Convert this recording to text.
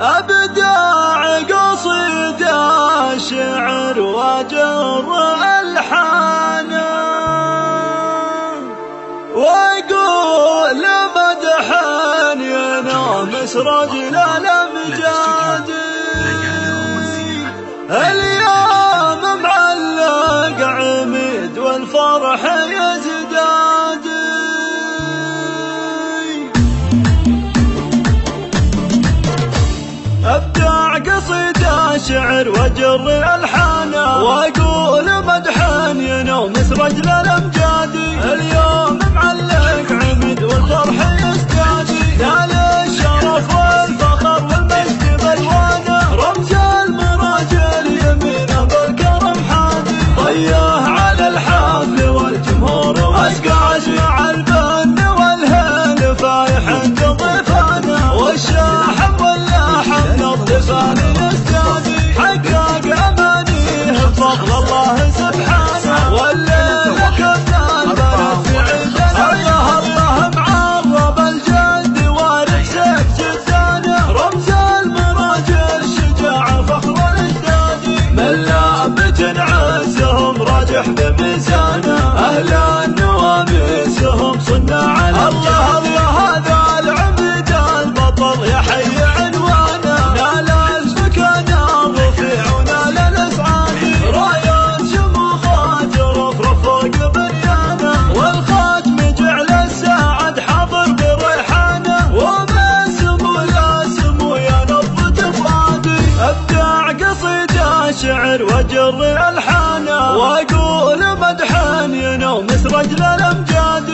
أبدع قصيدة شعر وجر ألحانه، وأقول مدحا ينامس رجل الأمجاد. اليوم معلق عميد والفرح يزداد. أبدع قصيدة شعر وجر ألحانه، وأقول مدحا ينومس رجل الأمجاد. اليوم معلق عمد والفرح يزداد، نال الشرف والفخر والمجد بالوانه، رمز المراجل يمينه بالكرم حادي. ضياه على الحفل والجمهور واسقى اسمع البن والهيل فايح عند ضيفانه، والشاحن واللاحم الضفان يزداد. حقق امانيه بفضل الله سبحانه، والليل كنا البرد في عيدنا. الله الله معرب الجد وارث سيف جدانه، رمز المراجل شجاع فخر الاجداد. من لابج عزهم راجح بميزانه، اهل النواميسهم صناع الله الله. هذا العميد البطل يحيي عنوانه، نال المكان الرفيع ونال الاسعاد. راية شموخات رفرف فوق بنيانه، والخاتم جعل الساعد حاضر بريحانه، ومن سمو لا سمو يا نبضة فؤادي. ابدع قصيدة شعر وجر الحانه، واقول مدحا ينومس رجل الامجاد.